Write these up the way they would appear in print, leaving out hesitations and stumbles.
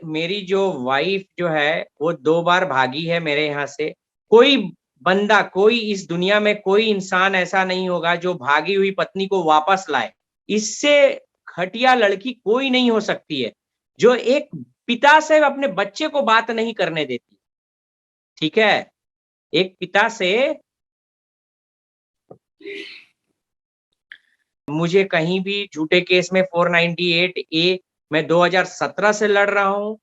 मेरी जो वाइफ जो है वो 2 बार भागी है मेरे यहाँ से। कोई बंदा, कोई इस दुनिया में कोई इंसान ऐसा नहीं होगा जो भागी हुई पत्नी को वापस लाए। इससे घटिया लड़की कोई नहीं हो सकती है, जो एक पिता से अपने बच्चे को बात नहीं करने देती। ठीक है? एक पिता से मुझे कहीं भी झूठे केस में 498 ए मैं 2017 से लड़ रहा हूँ।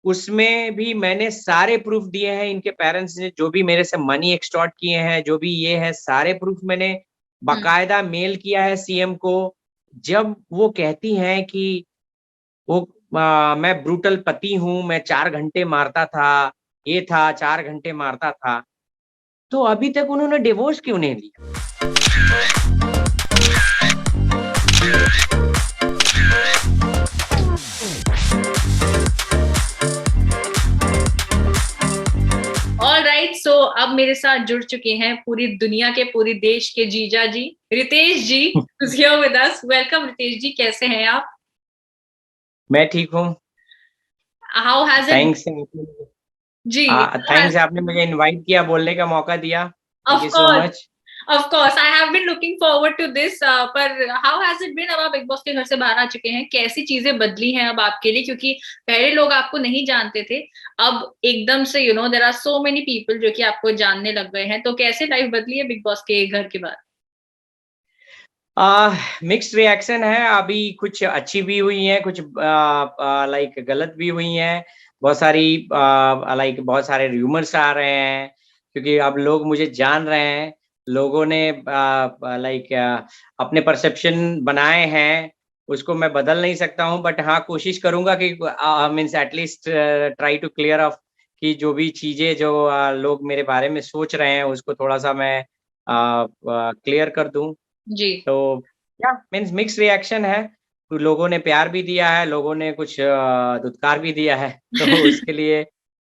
उसमें भी मैंने सारे प्रूफ दिए हैं। इनके पेरेंट्स ने जो भी मेरे से मनी एक्सटॉर्ट किए हैं, जो भी ये है, सारे प्रूफ मैंने बाकायदा मेल किया है सीएम को। जब वो कहती हैं कि वो मैं ब्रूटल पति हूँ, मैं 4 घंटे मारता था, ये था 4 घंटे मारता था, तो अभी तक उन्होंने डिवोर्स क्यों नहीं लिया? ऑल राइट, सो अब मेरे साथ जुड़ चुके हैं पूरी दुनिया के, पूरी देश के जीजा जी, Ritesh ji here with us. Welcome Ritesh ji, कैसे हैं आप? मैं ठीक हूँ। How has it? थैंक्स। जी, थैंक्स, आपने मुझे इनवाइट किया, बोलने का मौका दिया। Thank of you so course, much. Of course I have been looking forward to this. पर हाउ हैज इट बीन? अब आप बिग बॉस के घर से बाहर आ चुके हैं, कैसी चीजें बदली हैं अब आपके लिए? क्योंकि पहले लोग आपको नहीं जानते थे, अब एकदम से you know there are so many people जो कि आपको जानने लग गए हैं। तो कैसे लाइफ बदली है बिग बॉस के घर के बाद? मिक्स्ड रिएक्शन है। अभी कुछ अच्छी भी हुई हैं, कुछ लाइक गलत भी हुई हैं। बहुत सारी लाइक बहुत सारे रूमर्स आ रहे हैं, क्योंकि अब लोग मुझे जान रहे हैं। लोगों ने लाइक अपने परसेप्शन बनाए हैं, उसको मैं बदल नहीं सकता हूँ। बट हाँ, कोशिश करूंगा कि means at least try to clear off कि जो भी चीजें जो लोग मेरे बारे में सोच रहे हैं उसको थोड़ा सा मैं क्लियर कर दूं। जी। तो या मीन्स मिक्स रिएक्शन है। तो लोगों ने प्यार भी दिया है, लोगों ने कुछ धुतकार भी दिया है तो उसके लिए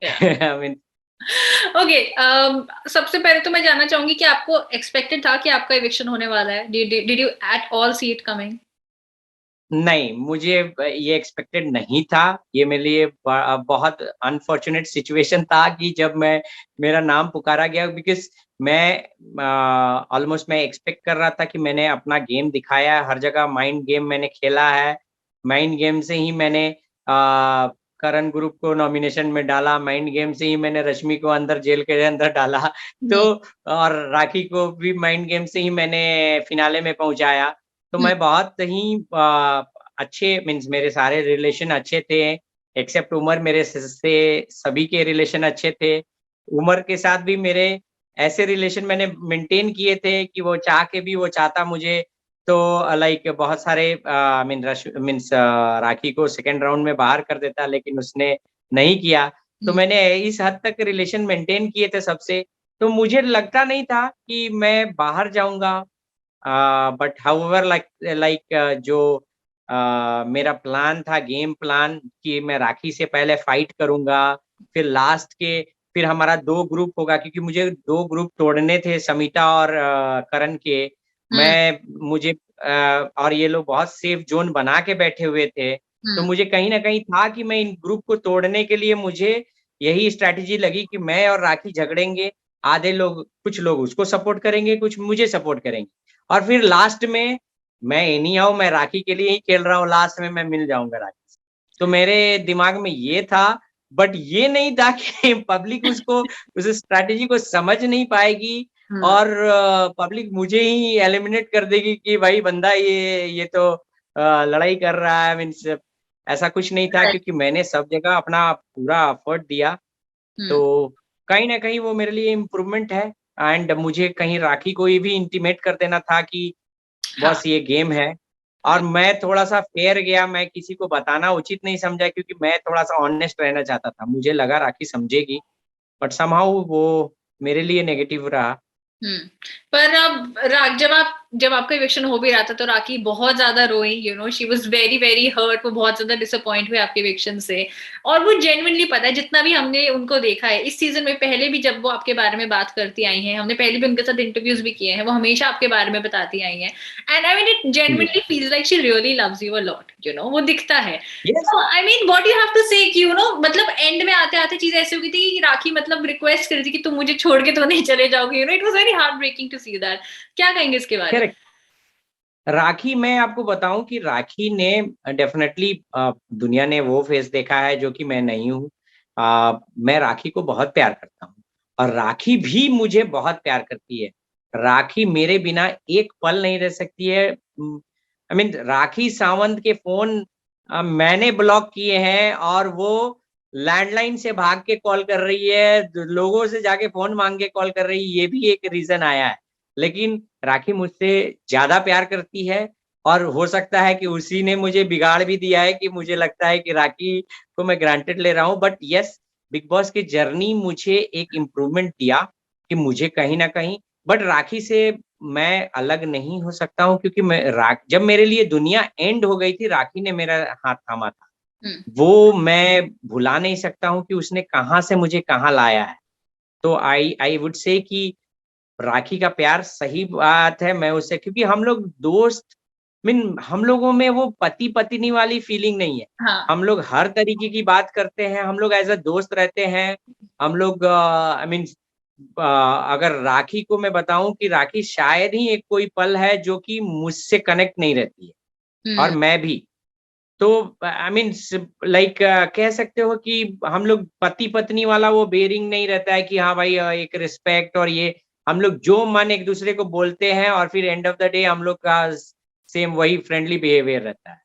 आई मीन ओके, सबसे पहले तो मैं जानना चाहूंगी कि आपको एक्सपेक्टेड था कि आपका इविक्शन होने वाला है? Did you at all see it coming? नहीं, मुझे ये एक्सपेक्टेड नहीं था। ये मेरे लिए बहुत अनफॉर्चुनेट सिचुएशन था कि जब मेरा नाम पुकारा गया, बिकॉज़ मैं ऑलमोस्ट मैं एक्सपेक्ट कर रहा था कि मैंने अपना गेम दिखाया है, हर जगह माइंड गेम मैंने खेला है। माइंड गेम से ही मैंने करण ग्रुप को नॉमिनेशन में डाला, माइंड गेम से ही मैंने रश्मि को अंदर जेल के अंदर डाला तो और राखी को भी माइंड गेम से ही मैंने फिनाले में पहुँचाया। तो मैं बहुत ही अच्छे मीन्स मेरे सारे रिलेशन अच्छे थे, एक्सेप्ट उमर, मेरे से सभी के रिलेशन अच्छे थे। उमर के साथ भी मेरे ऐसे रिलेशन मैंने मेंटेन किए थे कि वो चाह के भी वो चाहता मुझे तो लाइक बहुत सारे मीन्स राखी को सेकंड राउंड में बाहर कर देता, लेकिन उसने नहीं किया। तो मैंने इस हद तक रिलेशन मेंटेन किए थे सबसे, तो मुझे लगता नहीं था कि मैं बाहर जाऊँगा। बट हाउएवर लाइक जो मेरा प्लान था, गेम प्लान कि मैं राखी से पहले फाइट करूँगा, फिर लास्ट के फिर हमारा 2 ग्रुप होगा, क्योंकि मुझे 2 ग्रुप तोड़ने थे समिता और करण के। मैं मुझे और ये लोग बहुत सेफ ज़ोन बना के बैठे हुए थे, तो मुझे कहीं न कहीं था कि मैं इन ग्रुप को तोड़ने के लिए मुझे यही स्ट्रैटेजी लगी कि मैं और राखी झगड़ेंगे, आधे लोग कुछ लोग उसको सपोर्ट करेंगे, कुछ मुझे सपोर्ट करेंगे। और फिर लास्ट में मैं एनी हाउ मैं राखी के लिए ही खेल रहा हूँ, लास्ट में मैं मिल जाऊँगा राखी से। तो मेरे दिमाग में ये था, बट ये नहीं था कि पब्लिक उसको उस स्ट्रैटेजी को समझ नहीं पाएगी और पब्लिक मुझे ही एलिमिनेट कर देगी कि भाई बंदा ये तो लड़ाई कर रहा है। मीन्स ऐसा कुछ नहीं था, क्योंकि मैंने सब जगह अपना पूरा एफर्ट दिया। तो कहीं न कहीं वो मेरे लिए इम्प्रूवमेंट है। एंड मुझे कहीं राखी को ये भी इंटीमेट कर देना था कि हाँ। बस ये गेम है। और मैं थोड़ा-सा फेयर गया, मैं किसी को बताना उचित नहीं समझा, क्योंकि मैं थोड़ा-सा ऑनेस्ट रहना चाहता था। मुझे लगा राखी समझेगी, बट समहाउ वो मेरे लिए नेगेटिव रहा। हम्म। पर अब जब आपका इविक्शन हो भी रहा था तो राखी बहुत ज्यादा रोई, she was very very hurt, वो बहुत ज्यादा डिसअपॉइंट हुई आपके इविक्शन से। और वो जेन्युइनली, पता है जितना भी हमने उनको देखा है इस सीजन में, पहले भी जब वो आपके बारे में बात करती आई हैं, हमने पहले भी उनके साथ इंटरव्यूज भी किए हैं, वो हमेशा आपके बारे में बताती आई हैं। एंड आई मीन इट जी। Genuinely feels like she really loves you a lot, वो दिखता है। Yes. I mean what you have to say कि मतलब एंड में आते आते चीज ऐसी हो गई थी कि राखी मतलब रिक्वेस्ट कर रही थी कि तुम मुझे छोड़ के तो नहीं चले जाओगे, it was very heartbreaking to see that. क्या कहेंगे इसके बारे में? करेक्ट। राखी, मैं आपको बताऊं कि राखी ने डेफिनेटली दुनिया ने वो फेस देखा है जो कि मैं नहीं हूँ। मैं राखी को बहुत प्यार करता हूँ और राखी भी मुझे बहुत प्यार करती है। राखी मेरे बिना एक पल नहीं रह सकती है। आई मीन राखी सावंत के फोन मैंने ब्लॉक किए हैं और वो लैंडलाइन से भाग के कॉल कर रही है, लोगों से जाके फोन मांग के कॉल कर रही है, ये भी एक रीजन आया है। लेकिन राखी मुझसे ज़्यादा प्यार करती है और हो सकता है कि उसी ने मुझे बिगाड़ भी दिया है कि मुझे लगता है कि राखी को मैं ग्रांटेड ले रहा हूँ। बट यस, बिग बॉस की जर्नी मुझे एक इम्प्रूवमेंट दिया कि मुझे कहीं न कहीं, बट राखी से मैं अलग नहीं हो सकता हूँ क्योंकि मैं रा जब मेरे लिए दुनिया एंड हो गई थी, राखी ने मेरा हाथ थामा था। हम्म। वो मैं भुला नहीं सकता हूँ कि उसने कहाँ से मुझे कहाँ लाया है। तो आई आई वुड से कि राखी का प्यार, सही बात है, मैं उससे, क्योंकि हम लोग दोस्त, मीन हम लोगों में वो पति-पत्नी वाली फीलिंग नहीं है। हाँ। हम लोग हर तरीके की बात करते हैं, हम लोग एज़ अ दोस्त रहते हैं। हम लोग आई मीन अगर राखी को मैं बताऊँ कि राखी शायद ही एक कोई पल है जो कि मुझसे कनेक्ट नहीं रहती है और हम्म। मैं भी। तो आई मीन लाइक कह सकते हो कि हम लोग पति-पत्नी वाला वो बेयरिंग नहीं रहता है कि हाँ भाई, एक रिस्पेक्ट और ये, हम लोग जो मन एक-दूसरे को बोलते हैं और फिर एंड ऑफ द डे हम लोग का सेम वही फ्रेंडली बिहेवियर रहता है।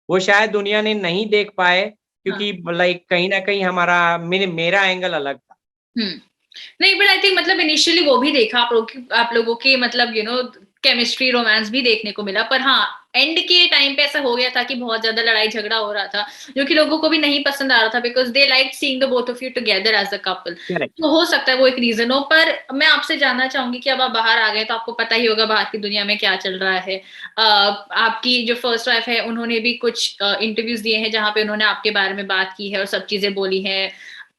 वो शायद दुनिया ने नहीं देख पाए हाँ। क्योंकि लाइक कहीं न कहीं हमारा मेरा एंगल अलग था। हम्म। नहीं, बट आई थिंक मतलब इनिशियली वो भी देखा आप लोगों की मतलब केमिस्ट्री रोमांस भी देखने को मिला, पर हाँ एंड के टाइम पे ऐसा हो गया था कि बहुत ज्यादा लड़ाई झगड़ा हो रहा था, जो कि लोगों को भी नहीं पसंद आ रहा था, because they like seeing the both of you together as a couple. Correct. तो हो सकता है वो एक रीजन हो, पर मैं आपसे जानना चाहूंगी कि अब आप बाहर आ गए तो आपको पता ही होगा बाहर की दुनिया में क्या चल रहा है। आपकी जो फर्स्ट वाइफ है उन्होंने भी कुछ इंटरव्यूज दिए हैं जहां पे उन्होंने आपके बारे में बात की है और सब चीजें बोली हैं।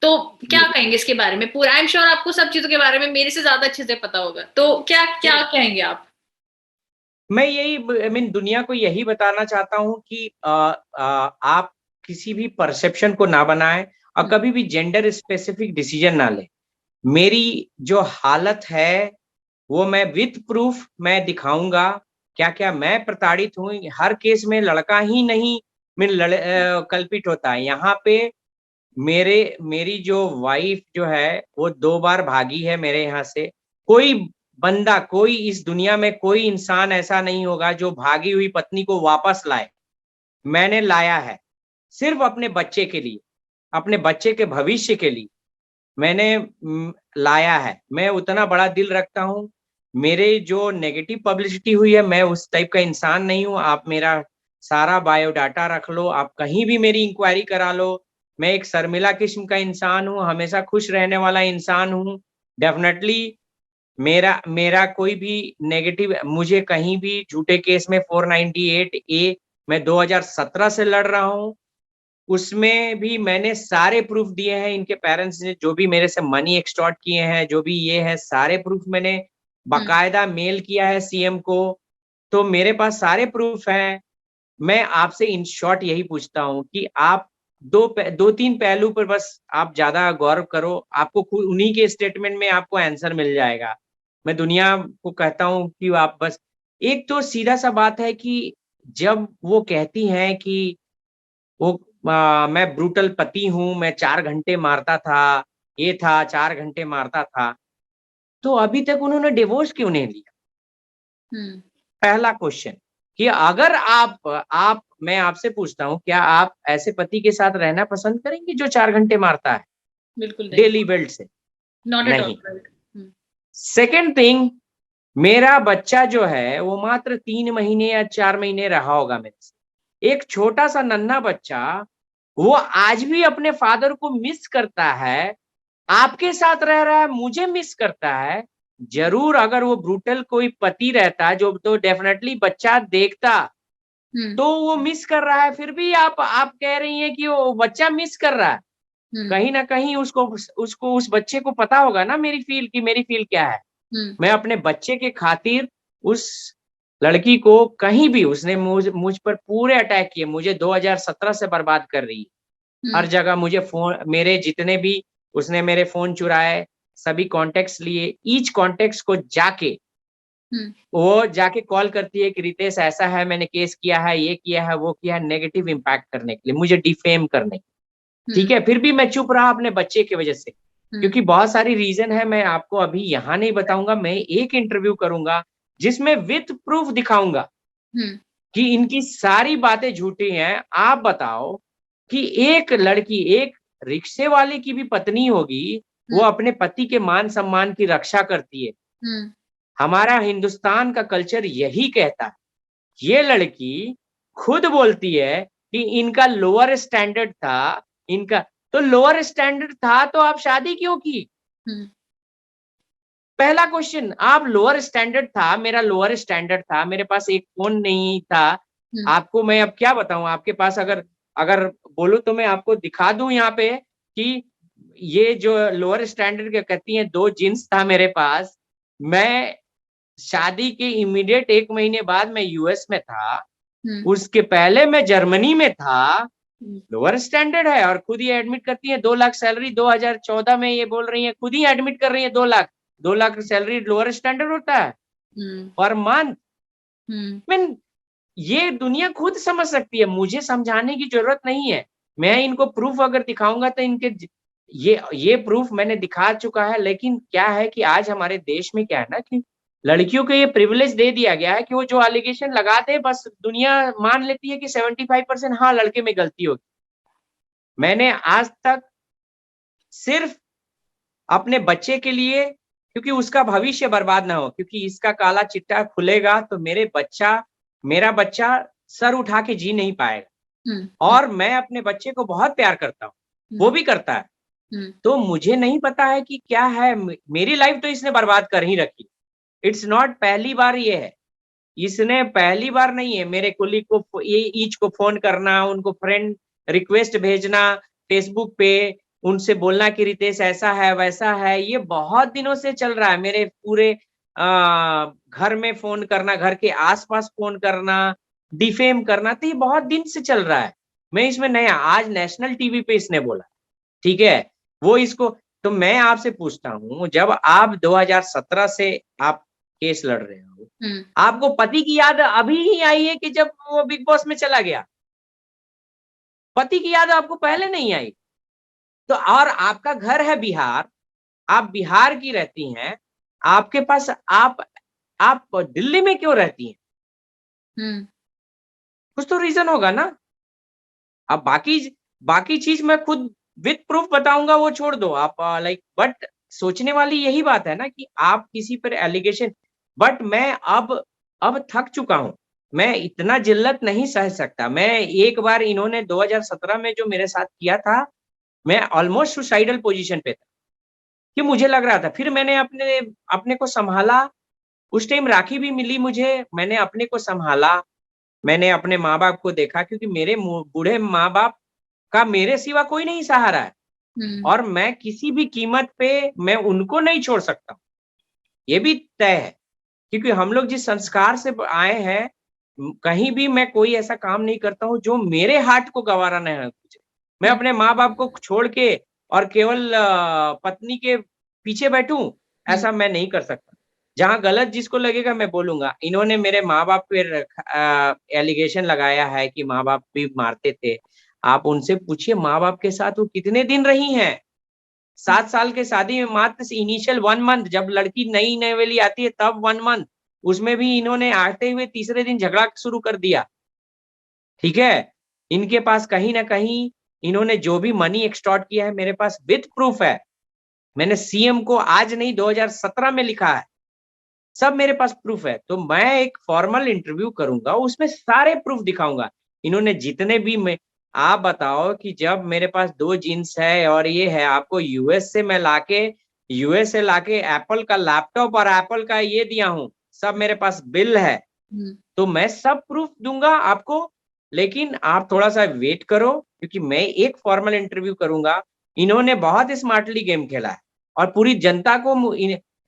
तो क्या जी। कहेंगे इसके बारे में? पूरा आई एम श्योर आपको सब चीजों के बारे में मेरे से ज्यादा अच्छे से पता होगा, तो क्या क्या करेक्ट। कहेंगे आप? मैं यही आई मीन दुनिया को यही बताना चाहता हूँ कि आप किसी भी परसेप्शन को ना बनाएँ और हम्म। कभी भी जेंडर स्पेसिफिक डिसीजन ना लें। मेरी जो हालत है, वो मैं विथ प्रूफ मैं दिखाऊँगा, क्या-क्या मैं प्रताड़ित हूँ। हर केस में लड़का ही नहीं कल्पित होता है। यहाँ पे मेरी जो वाइफ़ जो है, वो 2 बार भागी है मेरे यहाँ से। कोई बंदा, कोई इस दुनिया में कोई इंसान ऐसा नहीं होगा जो भागी हुई पत्नी को वापस लाए। मैंने लाया है, सिर्फ़ अपने बच्चे के लिए, अपने बच्चे के भविष्य के लिए। मैंने लाया है। मैं उतना बड़ा दिल रखता हूँ। मेरे जो नेगेटिव पब्लिसिटी हुई है, मैं उस टाइप का इंसान नहीं हूँ। आप मेरा सारा बायोडाटा रख लो, आप कहीं भी मेरी इंक्वायरी करा लो। मैं एक शर्मिला किस्म का इंसान हूँ, हमेशा खुश रहने वाला इंसान हूँ। डेफ़िनेटली मेरा मेरा कोई भी नेगेटिव, मुझे कहीं भी झूठे केस में 498 ए मैं 2017 से लड़ रहा हूँ। उसमें भी मैंने सारे प्रूफ दिए हैं, इनके पेरेंट्स ने जो भी मेरे से मनी एक्सटॉर्ट किए हैं, जो भी ये है, सारे प्रूफ मैंने हम्म। बाकायदा मेल किया है सीएम को, तो मेरे पास सारे प्रूफ हैं। मैं आपसे इन शॉर्ट यही पूछता हूँ कि आप 2-3 पहलू पर बस आप ज़्यादा गौर करो, आपको खुद उन्हीं के स्टेटमेंट में आपको आंसर मिल जाएगा। मैं दुनिया को कहता हूँ कि आप बस, एक तो सीधा-सा बात है कि जब वो कहती हैं कि वो मैं ब्रूटल पति हूँ, मैं 4 घंटे मारता था, ये था 4 घंटे मारता था, तो अभी तक उन्होंने डिवोर्स क्यों नहीं लिया? हम्म। पहला क्वेश्चन कि अगर आप मैं आपसे पूछता हूँ, क्या आप ऐसे पति के साथ रहना पसंद करेंगे जो 4 घंटे मारता है, बिल्कुल नहीं। डेली बेल्ट से? नॉट एट ऑल, नहीं। राइट। हम्म। सेकंड थिंग, मेरा बच्चा जो है वो मात्र 3 महीने या 4 महीने रहा होगा मेरे से। एक छोटा-सा नन्हा बच्चा, वो आज भी अपने फादर को मिस करता है, आपके साथ रह रहा है, मुझे मिस करता है। जरूर अगर वो ब्रूटल कोई पति रहता जो तो डेफिनेटली बच्चा देखता, तो वो मिस कर रहा है, फिर भी आप कह रही हैं कि वो बच्चा मिस कर रहा है। कहीं ना कहीं उसको उस बच्चे को पता होगा ना मेरी फील क्या है। मैं अपने बच्चे के खातिर उस लड़की को कहीं भी, उसने मुझ पर पूरे अटैक किए, मुझे 2017 से बर्बाद कर रही है हर जगह। मुझे फोन, मेरे जितने भी, उसने मेरे फोन चुराए, सभी कॉन्टेक्ट्स लिए, ईच कॉन्टेक्ट्स को जाके वो जाके कॉल करती है कि रितेश ऐसा है, मैंने केस किया है, ये किया है, वो किया है, नेगेटिव इम्पैक्ट करने के लिए, मुझे डिफेम करने के लिए। ठीक है, फिर भी मैं चुप रहा अपने बच्चे की वजह से, क्योंकि बहुत सारी रीजन है, मैं आपको अभी यहाँ नहीं बताऊंगा। मैं एक इंटरव्यू करूंगा जिसमें विथ प्रूफ दिखाऊंगा कि इनकी सारी बातें झूठी हैं। आप बताओ कि एक लड़की, एक रिक्शे वाले की भी पत्नी होगी, वो अपने पति के मान सम्मान की रक्षा करती है। हमारा हिंदुस्तान का कल्चर यही कहता है। ये लड़की खुद बोलती है कि इनका लोअर स्टैंडर्ड था, इनका तो लोअर स्टैंडर्ड था तो आप शादी क्यों की? पहला क्वेश्चन, आप लोअर स्टैंडर्ड था, मेरा लोअर स्टैंडर्ड था, मेरे पास एक फोन नहीं था। आपको मैं अब क्या बताऊं, आपके पास अगर अगर बोलूं तो मैं आपको दिखा दूं यहाँ पे कि ये जो लोअर स्टैंडर्ड के कहती हैं, 2 जींस था मेरे पास। मैं शादी के इमीडिएट 1 महीने बाद मैं यूएस में था, उसके पहले मैं जर्मनी में था। लोअर स्टैंडर्ड है, और खुद ही एडमिट करती है 2 लाख सैलरी 2014 में, ये बोल रही है, खुद ही एडमिट कर रही है 2 लाख सैलरी लोअर स्टैंडर्ड होता है पर मंथ। मीन ये दुनिया खुद समझ सकती है, मुझे समझाने की जरूरत नहीं है। मैं इनको प्रूफ अगर दिखाऊंगा तो इनके ये प्रूफ मैंने दिखा चुका है। लेकिन क्या है कि आज हमारे देश में क्या है ना कि लड़कियों को ये प्रिविलेज दे दिया गया है कि वो जो एलिगेशन लगाते हैं बस दुनिया मान लेती है कि 75% हाँ लड़के में गलती होगी। मैंने आज तक सिर्फ अपने बच्चे के लिए, क्योंकि उसका भविष्य बर्बाद ना हो, क्योंकि इसका काला चिट्टा खुलेगा तो मेरा बच्चा सर उठा के जी नहीं पाएगा। और मैं अपने बच्चे को बहुत प्यार करता हूँ, वो भी करता है। तो मुझे नहीं पता है कि क्या है, मेरी लाइफ तो इसने बर्बाद कर ही रखी। इट्स नॉट पहली बार ये है, इसने पहली बार नहीं है मेरे कुली को ईच को फोन करना, उनको फ्रेंड रिक्वेस्ट भेजना फेसबुक पे, उनसे बोलना कि रितेश ऐसा है वैसा है। ये बहुत दिनों से चल रहा है, मेरे पूरे घर में फोन करना, घर के आसपास फोन करना, डिफेम करना, तो ये बहुत दिन से चल रहा है। मैं इसमें नया, आज नेशनल टीवी पे इसने बोला, ठीक है, वो इसको। तो मैं आपसे पूछता हूँ, जब आप 2017 से आप केस लड़ रहे हो, आपको पति की याद अभी ही आई है कि जब वो बिग बॉस में चला गया? पति की याद आपको पहले नहीं आई? तो और आपका घर है बिहार, आप बिहार की रहती हैं, आपके पास आप दिल्ली में क्यों रहती हैं? कुछ तो रीजन होगा ना। अब बाकी चीज मैं खुद विथ प्रूफ बताऊंगा, वो छोड़ दो आप, लाइक बट सोचने वाली यही बात है ना कि आप किसी पर एलिगेशन। बट मैं अब थक चुका हूं, मैं इतना जिल्लत नहीं सह सकता। मैं एक बार इन्होंने 2017 में जो मेरे साथ किया था, मैं ऑलमोस्ट सुसाइडल पोजीशन पे था कि मुझे लग रहा था। फिर मैंने अपने अपने को संभाला, उस टाइम राखी भी मिली मुझे, मैंने अपने को संभाला, मैंने अपने माँ बाप को देखा, क्योंकि मेरे बूढ़े माँ बाप का मेरे सिवा कोई नहीं सहारा है, और मैं किसी भी कीमत पे मैं उनको नहीं छोड़ सकता। ये भी तय है, क्योंकि हम लोग जिस संस्कार से आए हैं, कहीं भी मैं कोई ऐसा काम नहीं करता हूँ जो मेरे हार्ट को गवारा नहीं है। मैं अपने माँ बाप को छोड़ के और केवल पत्नी के पीछे बैठूं, ऐसा मैं नहीं कर सकता। जहां गलत जिसको लगेगा मैं बोलूंगा। इन्होंने मेरे माँ बाप पे एलिगेशन लगाया है कि माँ बाप भी मारते थे। आप उनसे पूछिए माँ बाप के साथ वो कितने दिन रही हैं। 7 साल के शादी में मात्र इनिशियल 1 मंथ, जब लड़की नई नवेली आती है तब 1 मंथ, उसमें भी इन्होंने आते हुए तीसरे दिन झगड़ा शुरू कर दिया। ठीक है, इनके पास कहीं ना कहीं इन्होंने जो भी मनी एक्सटॉर्ट किया है, मेरे पास विथ प्रूफ है। मैंने सीएम को आज नहीं 2017 में लिखा है, सब मेरे पास प्रूफ है। तो मैं एक फॉर्मल इंटरव्यू करूंगा, उसमें सारे प्रूफ दिखाऊंगा। इन्होंने जितने भी आप बताओ कि जब मेरे पास 2 जीन्स है और ये है, आपको यूएस से मैं लाके यूएस से लाके एप्पल का लैपटॉप और एप्पल का ये दिया हूँ, सब मेरे पास बिल है, तो मैं सब प्रूफ दूंगा आपको। लेकिन आप थोड़ा सा वेट करो, क्योंकि मैं एक फॉर्मल इंटरव्यू करूंगा। इन्होंने बहुत स्मार्टली गेम खेला है, और पूरी जनता को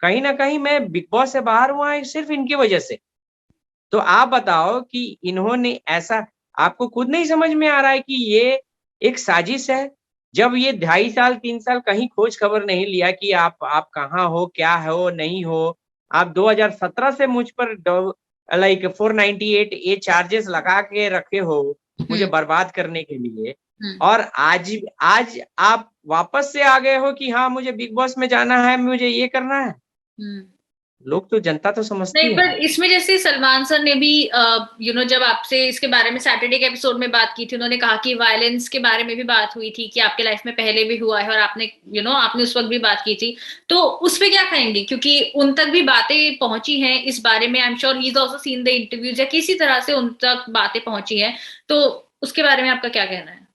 कहीं ना कहीं मैं बिग बॉस से बाहर हुआ है सिर्फ इनकी वजह से। तो आप बताओ कि इन्होंने ऐसा, आपको खुद नहीं समझ में आ रहा है कि ये एक साजिश है? जब ये 2.5 साल 3 साल कहीं खोज खबर नहीं लिया कि आप कहाँ हो, क्या हो, नहीं हो। आप 2017 से मुझ पर लाइक 498 ये चार्जेस लगा के रखे हो मुझे बर्बाद करने के लिए, और आज आज आप वापस से आ गए हो कि हाँ मुझे बिग बॉस में जाना है, मुझे ये करना है। लोग तो, जनता तो नहीं, समझती है। पर इसमें जैसे सलमान सर ने भी जब आपसे इसके बारे में सैटरडे के एपिसोड में बात की थी, उन्होंने कहा कि वायलेंस के बारे में भी बात हुई थी कि आपके लाइफ में पहले भी हुआ है, और आपने आपने उस वक्त भी बात की थी। तो उस पे क्या कहेंगे, क्योंकि उन तक भी बातें पहुंची हैं इस बारे में। I am sure he is also seen the interviews, या किसी तरह से उन तक बातें पहुंची हैं, तो उसके बारे में आपका क्या कहना है?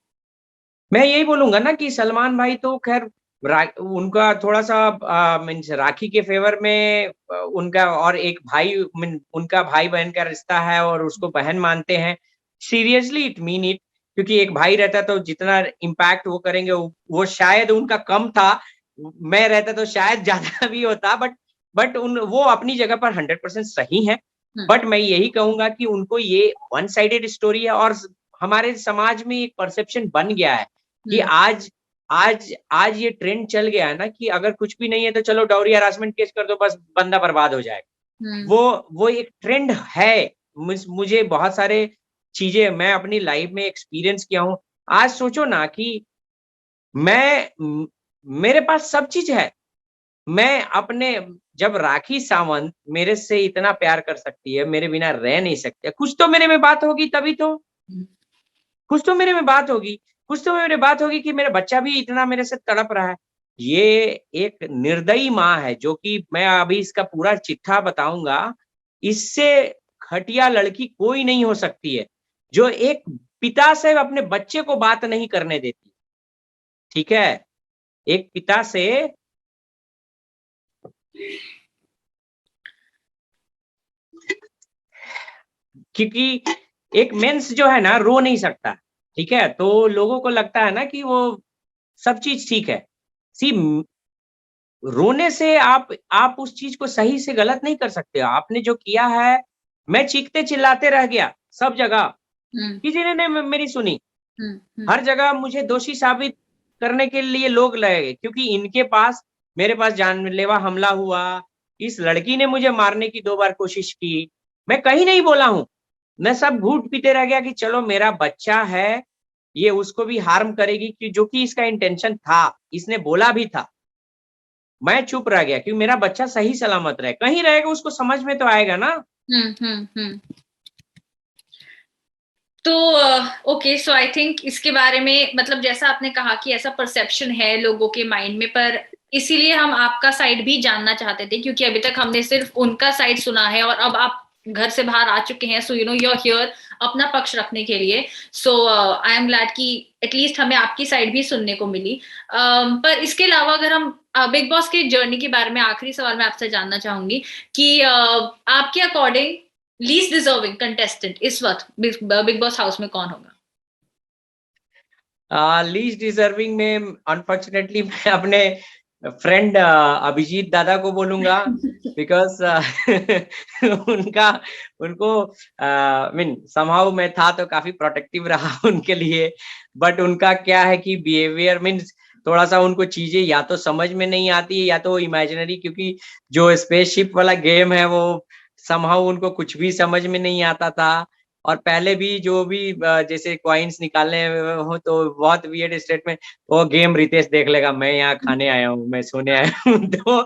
मैं यही बोलूंगा ना कि सलमान भाई तो खैर उनका थोड़ा सा मीन्स राखी के फेवर में उनका, और एक भाई उनका भाई बहन का रिश्ता है और उसको बहन मानते हैं। सीरियसली इट मीन इट, क्योंकि एक भाई रहता तो जितना इम्पैक्ट वो करेंगे वो शायद उनका कम था, मैं रहता तो शायद ज्यादा भी होता। बट वो अपनी जगह पर 100% सही है। बट मैं यही कहूंगा कि उनको ये वन साइडेड स्टोरी है, और हमारे समाज में एक परसेप्शन बन गया है कि आज आज आज ये ट्रेंड चल गया है ना कि अगर कुछ भी नहीं है तो चलो डाउरी हरासमेंट केस कर दो, बस बंदा बर्बाद हो जाएगा। वो एक ट्रेंड है। मुझे बहुत सारे चीजें मैं अपनी लाइफ में एक्सपीरियंस किया हूं। आज सोचो ना कि मेरे पास सब चीज है। मैं अपने, जब राखी सावंत मेरे से इतना प्यार कर सकती है, मेरे बिना रह नहीं सकते, कुछ तो मेरे में बात होगी तभी तो, कुछ तो मेरे में बात होगी, कुछ तो मेरे बात होगी कि मेरा बच्चा भी इतना मेरे से तड़प रहा है। ये एक निर्दयी माँ है, जो कि मैं अभी इसका पूरा चिट्ठा बताऊंगा। इससे घटिया लड़की कोई नहीं हो सकती है, जो एक पिता से अपने बच्चे को बात नहीं करने देती। ठीक है, एक पिता से, क्योंकि एक मेंस जो है ना रो नहीं सकता। ठीक है, तो लोगों को लगता है ना कि वो सब चीज ठीक है। सी, रोने से आप उस चीज को सही से गलत नहीं कर सकते। आपने जो किया है, मैं चीखते चिल्लाते रह गया सब जगह, किसी ने मेरी सुनी। हर जगह मुझे दोषी साबित करने के लिए लोग लगे, क्योंकि इनके पास, मेरे पास जानलेवा हमला हुआ। इस लड़की ने मुझे मारने की 2 बार कोशिश की, मैं कहीं नहीं बोला हूं। मैं सब घूट पीते रह गया कि चलो मेरा बच्चा है, ये उसको भी हार्म करेगी, कि जो कि इसका इंटेंशन था, इसने बोला भी था। मैं चुप रह गया क्योंकि मेरा बच्चा सही सलामत रहे, कहीं रहेगा उसको समझ में तो आएगा ना। तो ओके, सो आई थिंक इसके बारे में, मतलब जैसा आपने कहा कि ऐसा परसेप्शन है लोगों के माइंड में, पर इसीलिए हम आपका साइड भी जानना चाहते थे, क्योंकि अभी तक हमने सिर्फ उनका साइड सुना है, और अब आप घर से बाहर आ चुके हैं, सो यू आर हियर अपना पक्ष रखने के लिए। सो आई एम ग्लैड कि एटलीस्ट हमें आपकी साइड भी सुनने को मिली। पर इसके अलावा अगर हम बिग बॉस की जर्नी के बारे में, आखिरी सवाल मैं आपसे जानना चाहूंगी कि आपके अकॉर्डिंग लीस्ट डिजर्विंग कंटेस्टेंट इस वक्त बिग बॉस हाउस में कौन होगा? लीस्ट डिजर्विंग में अनफॉर्चुनेटली मैं अपने फ्रेंड अभिजीत दादा को बोलूंगा, बिकॉज उनका उनको मीन समहाउ मैं था तो काफी प्रोटेक्टिव रहा उनके लिए। बट उनका क्या है कि बिहेवियर मीन्स थोड़ा सा उनको चीजें या तो समझ में नहीं आती है या तो इमेजिनरी, क्योंकि जो स्पेसशिप वाला गेम है वो समहाउ उनको कुछ भी समझ में नहीं आता था। और पहले भी जो भी जैसे कॉइन्स निकालने हो तो बहुत वियर्ड स्टेट में, वो गेम रितेश देख लेगा, मैं यहाँ खाने आया हूँ, मैं सोने आया हूँ। तो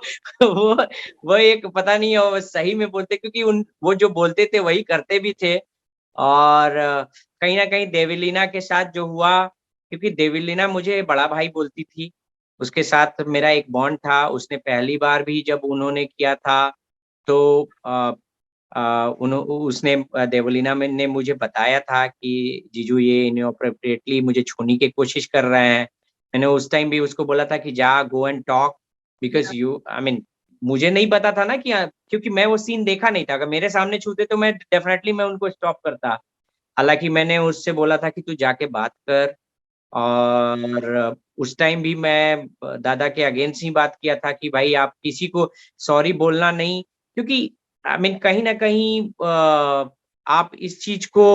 वो एक पता नहीं है वो सही में बोलते, क्योंकि वो जो बोलते थे वही करते भी थे। और कहीं ना कहीं देविलीना के साथ जो हुआ, क्योंकि देविलीना मुझे बड़ा भाई बोलती थी, उसके साथ मेरा एक बॉन्ड था। उसने पहली बार भी जब उन्होंने किया था तो उसने देवलीना में ने मुझे बताया था कि जीजू ये इनअप्रोप्रिएटली मुझे छूने की कोशिश कर रहे हैं। मैंने उस टाइम भी उसको बोला था कि जा go and talk, because you I mean मुझे नहीं पता था ना कि क्योंकि मैं वो सीन देखा नहीं था, अगर मेरे सामने छूते तो मैं डेफिनेटली मैं उनको स्टॉप करता। हालांकि मैंने उससे बोला था कि तू जाके बात कर, और उस टाइम भी मैं दादा के अगेंस्ट ही बात किया था कि भाई आप किसी को सॉरी बोलना नहीं, क्योंकि आई मीन कहीं ना कहीं आप इस चीज को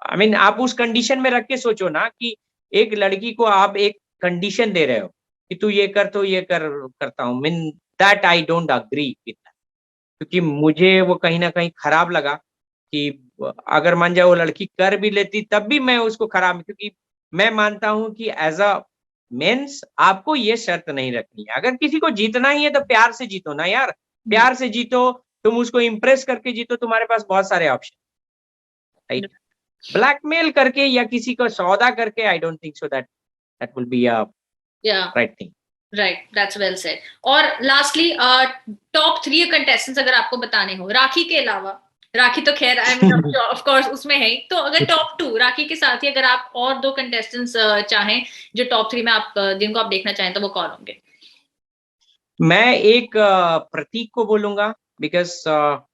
आई मीन आप उस कंडीशन में रख के सोचो ना कि एक लड़की को आप एक कंडीशन दे रहे हो कि तू ये कर तो ये करता हूँ, mean that I don't agree with, क्योंकि मुझे वो कहीं ना कहीं खराब लगा कि अगर मान जाओ वो लड़की कर भी लेती तब भी मैं उसको खराब, क्योंकि मैं मानता हूं कि एज अ मेंस आपको ये शर्त नहीं रखनी है, अगर किसी को जीतना ही है तो प्यार से जीतो ना यार, प्यार से जीतो, तुम उसको इम्प्रेस करके जीतो, तुम्हारे पास बहुत सारे ऑप्शन, राइट। ब्लैकमेल करके या किसी को सौदा करके I don't think so that that will be a right thing. Right, that's well said. और लास्टली टॉप 3 कंटेस्टेंट्स अगर आपको बताने हो राखी के अलावा, राखी तो खैर आई मीन ऑफ कोर्स उसमें है ही, तो अगर टॉप 2 राखी के साथ ही अगर आप और 2 कंटेस्टेंट्स चाहें जो टॉप 3 में आप जिनको आप देखना चाहें, तो वो कौन होंगे? मैं एक प्रतीक को बोलूंगा, बिकॉज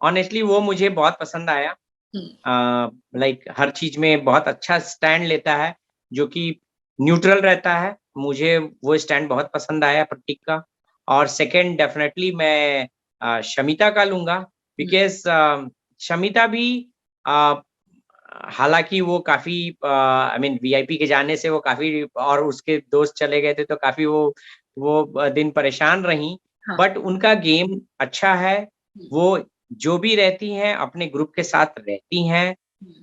ऑनेस्टली वो मुझे बहुत पसंद आया, लाइक हर चीज में बहुत अच्छा स्टैंड लेता है, जो कि न्यूट्रल रहता है, मुझे वो स्टैंड बहुत पसंद आया प्रतीक का। और सेकंड डेफिनेटली मैं शमिता का लूंगा, बिकॉज शमिता भी uh, हालांकि वो काफी आई मीन वीआईपी के जाने से वो काफी, और उसके दोस्त चले गए थे तो काफी वो दिन परेशान रही, हाँ। बट उनका गेम अच्छा है, वो जो भी रहती हैं अपने ग्रुप के साथ रहती हैं,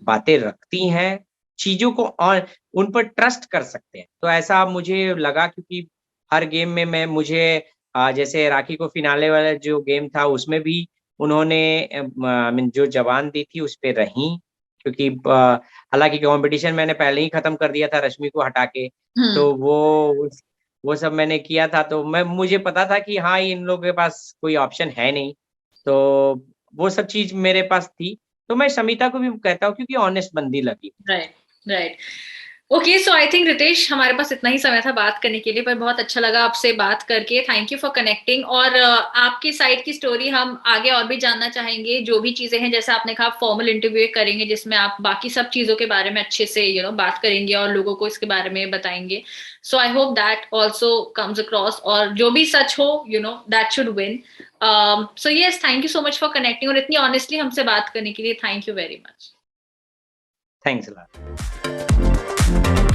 बातें रखती हैं, चीजों को और उन पर ट्रस्ट कर सकते हैं, तो ऐसा मुझे लगा, क्योंकि हर गेम में मैं मुझे जैसे राखी को फिनाले वाला जो गेम था उसमें भी उन्होंने आई मीन जो जवान दी थी उस पे रही, क्योंकि हालांकि कंपटीशन मैंने पहले ही खत्म कर दिया था रश्मि को हटा के, तो वो सब मैंने किया था, तो मैं मुझे पता था कि हाँ इन लोगों के पास कोई ऑप्शन है नहीं, तो वो सब चीज मेरे पास थी, तो मैं शमिता को भी कहता हूँ क्योंकि ऑनेस्ट बंदी लगी। Right, right. Okay, so I think Ritesh हमारे पास इतना ही समय था बात करने के लिए, पर बहुत अच्छा लगा आपसे बात करके। Thank you for connecting. और आपकी साइड की स्टोरी हम आगे और भी जानना चाहेंगे, जो भी चीजें हैं, जैसे आपने कहा फॉर्मल इंटरव्यू करेंगे जिसमें आप बाकी सब चीजों के बारे में अच्छे से बात करेंगे और लोगों को इसके बारे में बताएंगे। So I hope that also comes across, और जो भी सच हो that should win. So yes, thank you so much for connecting, और इतनी ऑनेस्टली हमसे बात करने के लिए thank you very much. Thanks a lot.